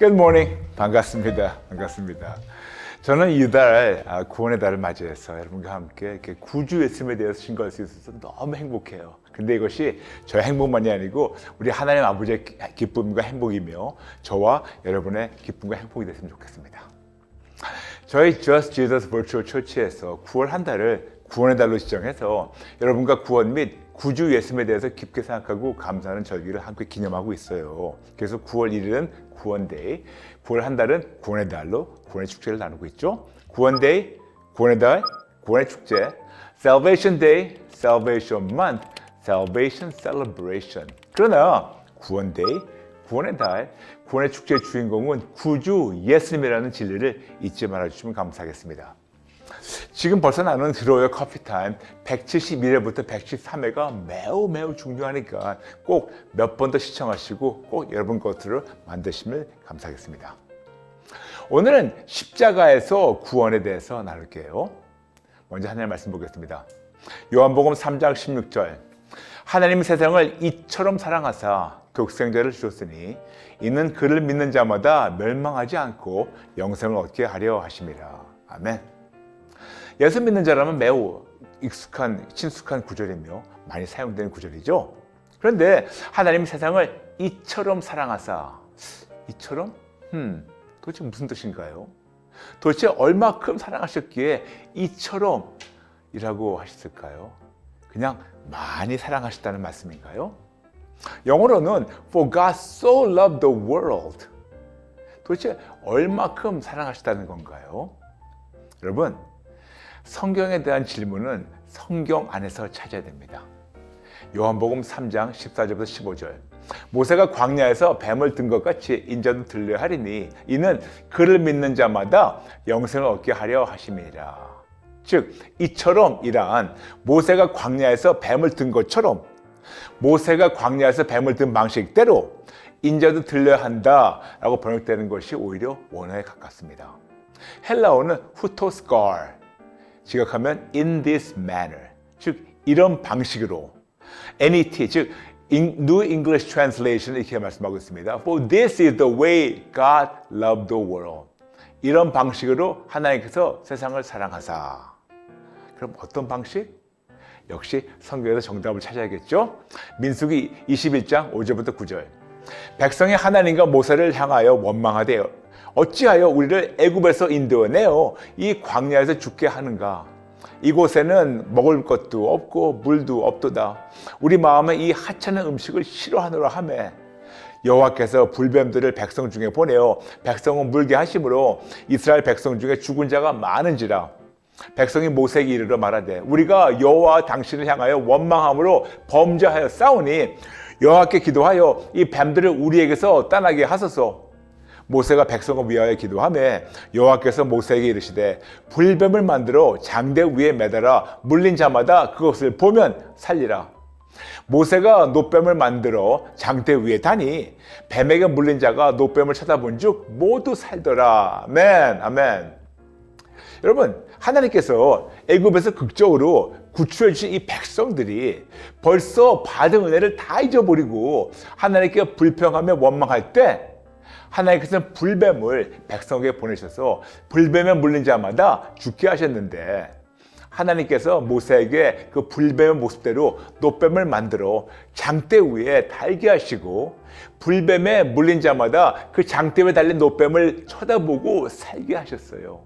Good morning. 반갑습니다. 반갑습니다. 저는 이달 구원의 달을 맞이해서 여러분과 함께 이렇게 구주 예수님에 대해서 증거할 수 있어서 너무 행복해요. 근데 이것이 저의 행복만이 아니고 우리 하나님 아버지의 기쁨과 행복이며 저와 여러분의 기쁨과 행복이 됐으면 좋겠습니다. 저희 Just Jesus Virtual Church에서 9월 한 달을 구원의 달로 지정해서 여러분과 구원 및 구주 예수님에 대해서 깊게 생각하고 감사하는 절기를 함께 기념하고 있어요. 그래서 9월 1일은 구원데이, 9월 한 달은 구원의 달로 구원의 축제를 나누고 있죠. 구원데이, 구원의 달, 구원의 축제, Salvation Day, Salvation Month, Salvation Celebration. 그러나 구원데이, 구원의 달, 구원의 축제의 주인공은 구주 예수님이라는 진리를 잊지 말아주시면 감사하겠습니다. 지금 벌써 나눈 드로이어 커피타임 171회부터 113회가 매우 중요하니까 꼭 몇 번 더 시청하시고 꼭 여러분 것으로 만드시면 감사하겠습니다. 오늘은 십자가에서 구원에 대해서 나눌게요. 먼저 하나님 말씀 보겠습니다. 요한복음 3장 16절 하나님 세상을 이처럼 사랑하사 독생자를 주셨으니 이는 그를 믿는 자마다 멸망하지 않고 영생을 얻게 하려 하심이라. 아멘. 예수 믿는 자라면 매우 친숙한 구절이며 많이 사용되는 구절이죠. 그런데 하나님 세상을 이처럼 사랑하사, 이처럼? 도대체 무슨 뜻인가요? 도대체 얼마큼 사랑하셨기에 이처럼이라고 하셨을까요? 그냥 많이 사랑하셨다는 말씀인가요? 영어로는 For God so loved the world. 도대체 얼마큼 사랑하셨다는 건가요? 여러분, 성경에 대한 질문은 성경 안에서 찾아야 됩니다. 요한복음 3장 14절부터 15절 모세가 광야에서 뱀을 든 것 같이 인자도 들려 하리니 이는 그를 믿는 자마다 영생을 얻게 하려 하심이라. 즉 이처럼 이러한 모세가 광야에서 뱀을 든 것처럼 모세가 광야에서 뱀을 든 방식대로 인자도 들려야 한다라고 번역되는 것이 오히려 원어에 가깝습니다. 헬라어는 후토스칼 지각하면 in this manner, 즉 이런 방식으로 NET, 즉 New English Translation 이렇게 말씀하고 있습니다. For this is the way God loved the world. 이런 방식으로 하나님께서 세상을 사랑하사. 그럼 어떤 방식? 역시 성경에서 정답을 찾아야겠죠. 민수기 21장 5절부터 9절 백성이 하나님과 모세를 향하여 원망하되 어찌하여 우리를 애굽에서 인도하내어 이 광야에서 죽게 하는가? 이곳에는 먹을 것도 없고 물도 없도다. 우리 마음에 이 하찮은 음식을 싫어하노라 하매 여호와께서 불뱀들을 백성 중에 보내어 백성은 물게 하심으로 이스라엘 백성 중에 죽은 자가 많은지라. 백성이 모세에게 이르러 말하되 우리가 여호와 당신을 향하여 원망함으로 범죄하여 싸우니 여호와께 기도하여 이 뱀들을 우리에게서 떠나게 하소서. 모세가 백성을 위하여 기도하며 여호와께서 모세에게 이르시되 불뱀을 만들어 장대 위에 매달아 물린 자마다 그것을 보면 살리라. 모세가 놋뱀을 만들어 장대 위에 다니 뱀에게 물린 자가 놋뱀을 쳐다본 즉 모두 살더라. 아멘. 아멘. 여러분, 하나님께서 애굽에서 극적으로 구출해 주신 이 백성들이 벌써 받은 은혜를 다 잊어버리고 하나님께 불평하며 원망할 때 하나님께서는 불뱀을 백성에게 보내셔서 불뱀에 물린 자마다 죽게 하셨는데 하나님께서 모세에게 그 불뱀의 모습대로 놋뱀을 만들어 장대 위에 달게 하시고 불뱀에 물린 자마다 그 장대 위에 달린 놋뱀을 쳐다보고 살게 하셨어요.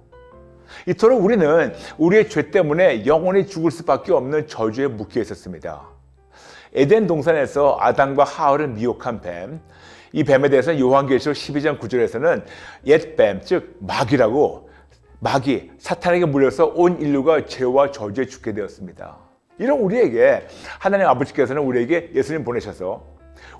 이토록 우리는 우리의 죄 때문에 영원히 죽을 수밖에 없는 저주에 묶여 있었습니다. 에덴 동산에서 아담과 하와를 미혹한 뱀, 이 뱀에 대해서는 요한계시록 12장 9절에서는 옛뱀, 즉 마귀, 사탄에게 물려서 온 인류가 죄와 저주에 죽게 되었습니다. 이런 우리에게 하나님 아버지께서는 우리에게 예수님 보내셔서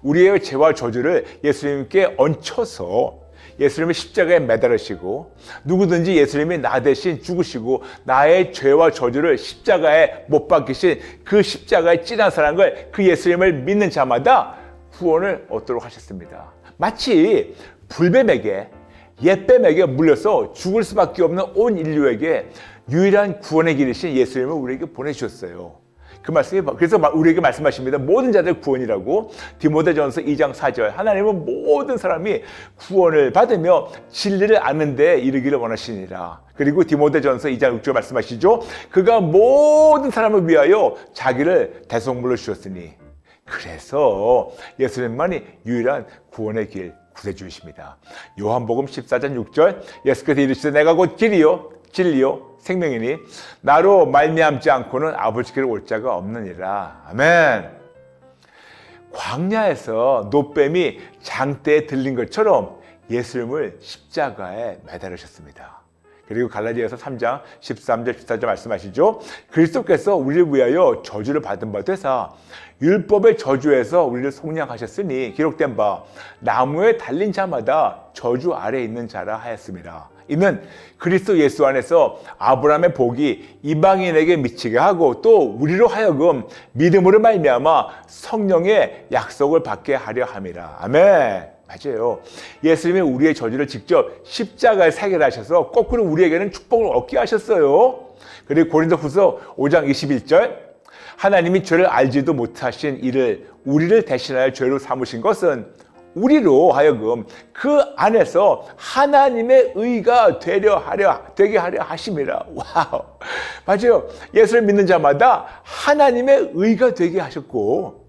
우리의 죄와 저주를 예수님께 얹혀서 예수님의 십자가에 매달으시고 누구든지 예수님이 나 대신 죽으시고 나의 죄와 저주를 십자가에 못 박히신 그 십자가의 찐한 사랑을 그 예수님을 믿는 자마다 구원을 얻도록 하셨습니다. 마치 불뱀에게 옛뱀에게 물려서 죽을 수밖에 없는 온 인류에게 유일한 구원의 길이신 예수님을 우리에게 보내주셨어요. 그 말씀이 그래서 우리에게 말씀하십니다. 모든 자들 구원이라고. 디모데전서 2장 4절. 하나님은 모든 사람이 구원을 받으며 진리를 아는 데 이르기를 원하시니라. 그리고 디모데전서 2장 6절 말씀하시죠. 그가 모든 사람을 위하여 자기를 대속물로 주셨으니. 그래서 예수님만이 유일한 구원의 길, 구세주이십니다. 요한복음 14장 6절. 예수께서 이르시되 내가 곧 길이요 진리요 생명이니 나로 말미암지 않고는 아버지께로 올 자가 없느니라. 아멘. 광야에서 노뱀이 장대에 들린 것처럼 예수님을 십자가에 매달으셨습니다. 그리고 갈라디아서 3장 13절 14절 말씀하시죠. 그리스도께서 우리를 위하여 저주를 받은 바 되사 율법의 저주에서 우리를 속량하셨으니 기록된 바 나무에 달린 자마다 저주 아래에 있는 자라 하였습니다. 이는 그리스도 예수 안에서 아브라함의 복이 이방인에게 미치게 하고 또 우리로 하여금 믿음으로 말미암아 성령의 약속을 받게 하려 함이라. 아멘. 맞아요. 예수님이 우리의 저주를 직접 십자가에 해결하셔서 거꾸로 우리에게는 축복을 얻게 하셨어요. 그리고 고린도후서 5장 21절. 하나님이 죄를 알지도 못하신 이를 우리를 대신하여 죄로 삼으신 것은 우리로 하여금 그 안에서 하나님의 의가 되게 하려 하심이라. 와우. 맞아요. 예수를 믿는 자마다 하나님의 의가 되게 하셨고,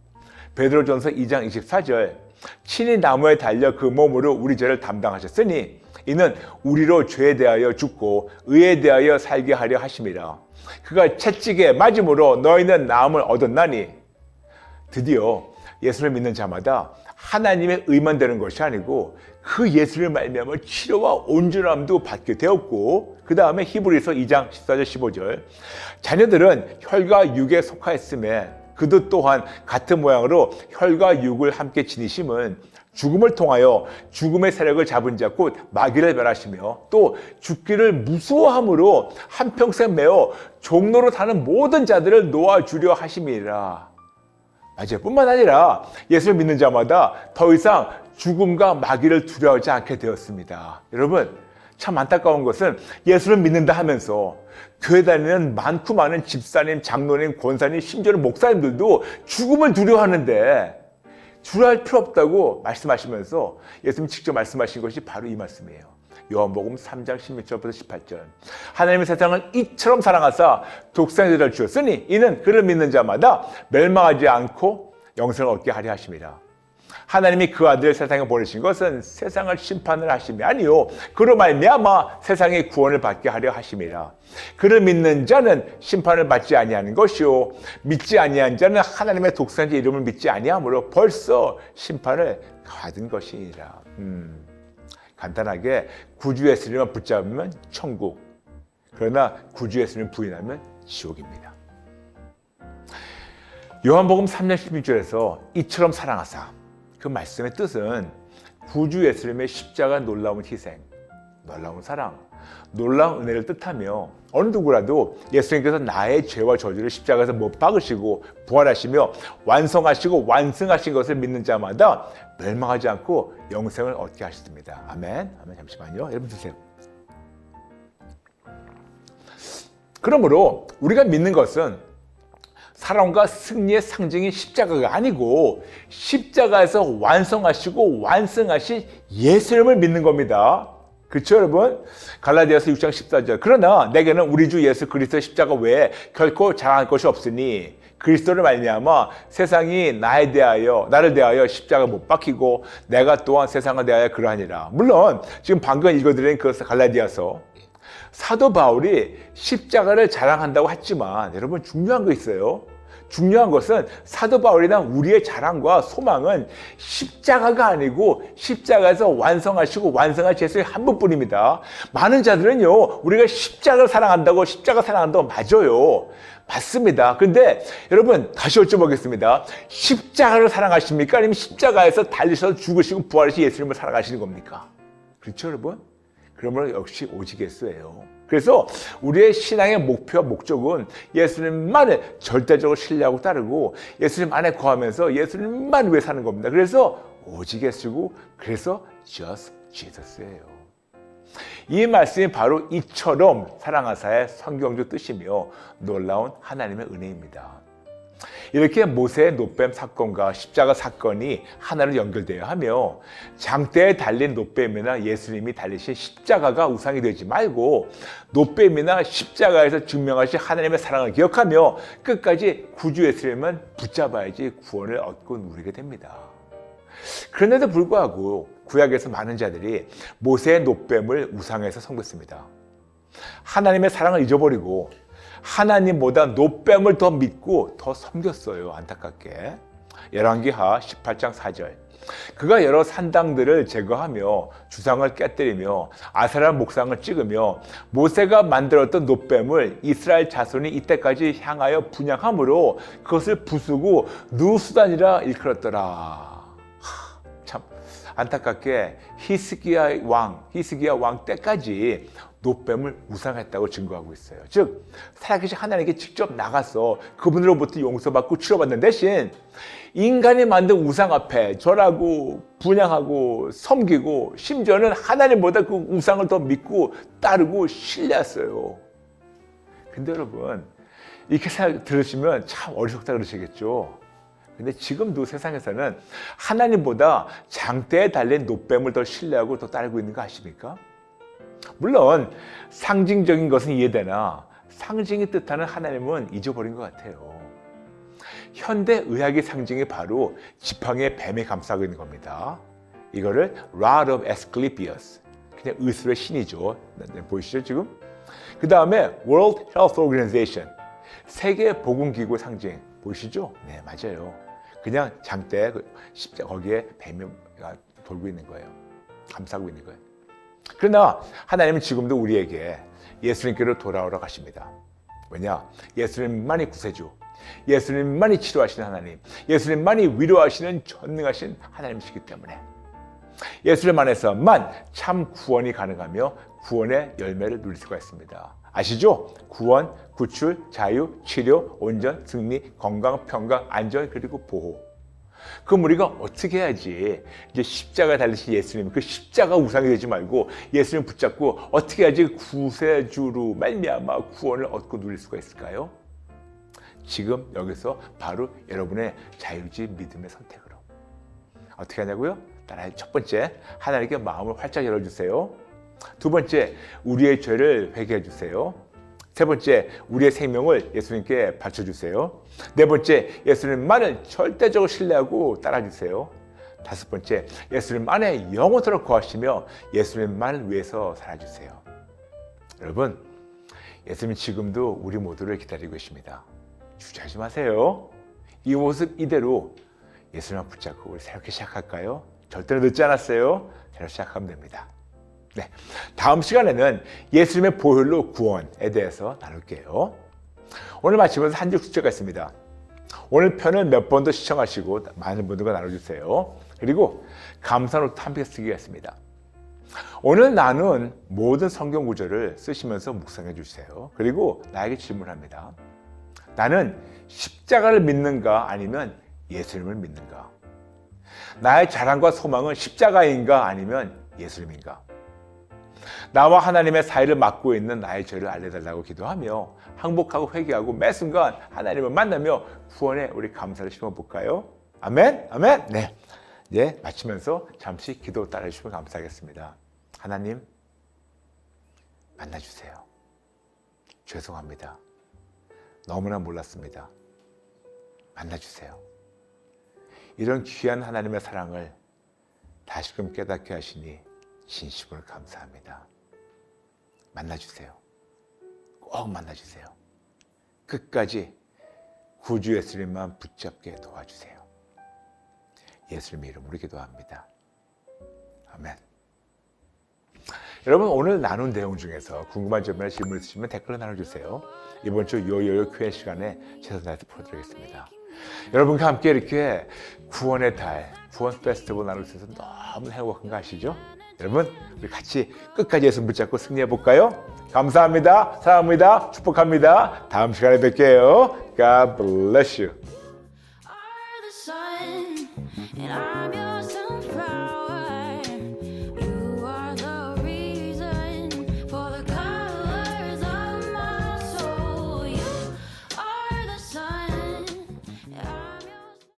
베드로전서 2장 24절. 친히 나무에 달려 그 몸으로 우리 죄를 담당하셨으니 이는 우리로 죄에 대하여 죽고 의에 대하여 살게 하려 하심이라. 그가 채찍에 맞음으로 너희는 나음을 얻었나니. 드디어 예수를 믿는 자마다 하나님의 의만 되는 것이 아니고 그 예수를 말미암아 치료와 온전함도 받게 되었고, 그 다음에 히브리서 2장 14절 15절. 자녀들은 혈과 육에 속하였음에 그도 또한 같은 모양으로 혈과 육을 함께 지니심은 죽음을 통하여 죽음의 세력을 잡은 자 곧 마귀를 멸하시며 또 죽기를 무서워함으로 한평생 매어 종로로 타는 모든 자들을 놓아주려 하심이라. 맞아요. 뿐만 아니라 예수를 믿는 자마다 더 이상 죽음과 마귀를 두려워하지 않게 되었습니다. 여러분, 참 안타까운 것은 예수를 믿는다 하면서 교회 다니는 많고 많은 집사님, 장로님, 권사님, 심지어는 목사님들도 죽음을 두려워하는데 두려워할 필요 없다고 말씀하시면서 예수님 직접 말씀하신 것이 바로 이 말씀이에요. 요한복음 3장 16절부터 18절. 하나님의 세상을 이처럼 사랑하사 독생자를 주었으니 이는 그를 믿는 자마다 멸망하지 않고 영생을 얻게 하려 하심이라. 하나님이 그 아들을 세상에 보내신 것은 세상을 심판을 하심이 아니요 그로 말미암아 세상의 구원을 받게 하려 하심이라. 그를 믿는 자는 심판을 받지 아니하는 것이요 믿지 아니한 자는 하나님의 독생자 이름을 믿지 아니하므로 벌써 심판을 받은 것이니라. 간단하게 구주 예수님을 붙잡으면 천국, 그러나 구주 예수님을 부인하면 지옥입니다. 요한복음 3장 16절에서 이처럼 사랑하사, 그 말씀의 뜻은 구주 예수님의 십자가 놀라운 희생, 놀라운 사랑, 놀라운 은혜를 뜻하며 어느 누구라도 예수님께서 나의 죄와 저주를 십자가에서 못 박으시고 부활하시며 완성하시고 완승하신 것을 믿는 자마다 멸망하지 않고 영생을 얻게 하셨습니다. 아멘. 아멘. 잠시만요. 여러분 드세요. 그러므로 우리가 믿는 것은 사랑과 승리의 상징인 십자가가 아니고 십자가에서 완성하시고 완승하신 예수님을 믿는 겁니다. 그렇죠, 여러분? 갈라디아서 6장 14절. 그러나 내게는 우리 주 예수 그리스도의 십자가 외에 결코 자랑할 것이 없으니 그리스도를 말미암아 세상이 나를 대하여 십자가 못 박히고 내가 또한 세상을 대하여 그러하니라. 물론 지금 방금 읽어드린 그 갈라디아서 사도 바울이 십자가를 자랑한다고 했지만 여러분 중요한 거 있어요. 중요한 것은 사도 바울이나 우리의 자랑과 소망은 십자가가 아니고 십자가에서 완성하시고 완성하신 예수의 한 분뿐입니다. 많은 자들은요, 우리가 십자가를 사랑한다고 맞아요. 맞습니다. 근데 여러분 다시 여쭤보겠습니다. 십자가를 사랑하십니까? 아니면 십자가에서 달리셔서 죽으시고 부활하신 예수님을 사랑하시는 겁니까? 그렇죠, 여러분? 그러므로 역시 오직 예수예요. 그래서 우리의 신앙의 목표와 목적은 예수님만을 절대적으로 신뢰하고 따르고 예수님 안에 거하면서 예수님만 위해 사는 겁니다. 그래서 오직 예수고 그래서 just Jesus예요. 이 말씀이 바로 이처럼 사랑하사의 성경적 뜻이며 놀라운 하나님의 은혜입니다. 이렇게 모세의 놋뱀 사건과 십자가 사건이 하나로 연결되어야 하며 장대에 달린 놋뱀이나 예수님이 달리신 십자가가 우상이 되지 말고 놋뱀이나 십자가에서 증명하신 하나님의 사랑을 기억하며 끝까지 구주 예수님은 붙잡아야지 구원을 얻고 누리게 됩니다. 그런데도 불구하고 구약에서 많은 자들이 모세의 놋뱀을 우상에서 섬겼습니다. 하나님의 사랑을 잊어버리고 하나님보다 놋뱀을 더 믿고 더 섬겼어요. 안타깝게. 열왕기하 18장 4절. 그가 여러 산당들을 제거하며 주상을 깨뜨리며 아세라 목상을 찍으며 모세가 만들었던 놋뱀을 이스라엘 자손이 이때까지 향하여 분양함으로 그것을 부수고 누수단이라 일컬었더라. 참 안타깝게 히스기야 왕 때까지 놋뱀을 우상했다고 증거하고 있어요. 즉 살아계신 하나님께 직접 나가서 그분으로부터 용서받고 치료받는 대신 인간이 만든 우상 앞에 절하고 분양하고 섬기고 심지어는 하나님보다 그 우상을 더 믿고 따르고 신뢰했어요. 근데 여러분 이렇게 들으시면 참 어리석다 그러시겠죠. 근데 지금도 세상에서는 하나님보다 장대에 달린 놋뱀을 더 신뢰하고 더 따르고 있는 거 아십니까? 물론 상징적인 것은 이해되나 상징이 뜻하는 하나님은 잊어버린 것 같아요. 현대 의학의 상징이 바로 지팡이에 뱀이 감싸고 있는 겁니다. 이거를 Rod of Asclepius, 그냥 의술의 신이죠. 보이시죠 지금? 그 다음에 World Health Organization, 세계보건기구 상징 보이시죠? 네, 맞아요. 그냥 장대 십자 거기에 뱀이 돌고 있는 거예요. 감싸고 있는 거예요. 그러나 하나님은 지금도 우리에게 예수님께로 돌아오라고 하십니다. 왜냐? 예수님만이 구세주, 예수님만이 치료하시는 하나님, 예수님만이 위로하시는 전능하신 하나님이시기 때문에 예수님 안에서만 참 구원이 가능하며 구원의 열매를 누릴 수가 있습니다. 아시죠? 구원, 구출, 자유, 치료, 온전, 승리, 건강, 평강, 안전, 그리고 보호. 그럼 우리가 어떻게 해야지 이제 십자가에 달리신 예수님, 그 십자가 우상이 되지 말고 예수님 붙잡고 어떻게 해야지 구세주로 말미암아 구원을 얻고 누릴 수가 있을까요? 지금 여기서 바로 여러분의 자유지 믿음의 선택으로. 어떻게 하냐고요? 따라해. 첫 번째, 하나님께 마음을 활짝 열어주세요. 두 번째, 우리의 죄를 회개해 주세요. 세 번째, 우리의 생명을 예수님께 바쳐주세요. 네 번째, 예수님만을 절대적으로 신뢰하고 따라주세요. 다섯 번째, 예수님만에 영원토록 거하시며 예수님만을 위해서 살아주세요. 여러분, 예수님 지금도 우리 모두를 기다리고 계십니다. 주저하지 마세요. 이 모습 이대로 예수님을 붙잡고 우리 새롭게 시작할까요? 절대로 늦지 않았어요. 새로 시작하면 됩니다. 네, 다음 시간에는 예수님의 보혈로 구원에 대해서 나눌게요. 오늘 마치면서 한 줄 숙제가 있습니다. 오늘 편을 몇 번 더 시청하시고 많은 분들과 나눠주세요. 그리고 감사노트 한 편 쓰기가 있습니다. 오늘 나눈 모든 성경 구절을 쓰시면서 묵상해 주세요. 그리고 나에게 질문합니다. 나는 십자가를 믿는가 아니면 예수님을 믿는가? 나의 자랑과 소망은 십자가인가 아니면 예수님인가? 나와 하나님의 사이를 막고 있는 나의 죄를 알려달라고 기도하며 항복하고 회개하고 매 순간 하나님을 만나며 구원에 우리 감사를 심어볼까요? 아멘? 아멘? 네. 이제 마치면서 잠시 기도 따라주시면 감사하겠습니다. 하나님, 만나주세요. 죄송합니다. 너무나 몰랐습니다. 만나주세요. 이런 귀한 하나님의 사랑을 다시금 깨닫게 하시니 진심으로 감사합니다. 만나주세요. 꼭 만나주세요. 끝까지 구주 예수님만 붙잡게 도와주세요. 예수님 이름으로 기도합니다. 아멘. 여러분, 오늘 나눈 내용 중에서 궁금한 점이나 질문 있으시면 댓글로 나눠주세요. 이번 주 요요요 Q&A 시간에 최선을 다해서 풀어드리겠습니다. 여러분과 함께 이렇게 구원의 달, 구원 페스티벌 나눌 수 있어서 너무 행복한 거 아시죠? 여러분, 우리 같이 끝까지 예수 붙잡고 승리해 볼까요? 감사합니다. 사랑합니다. 축복합니다. 다음 시간에 뵐게요. God bless you.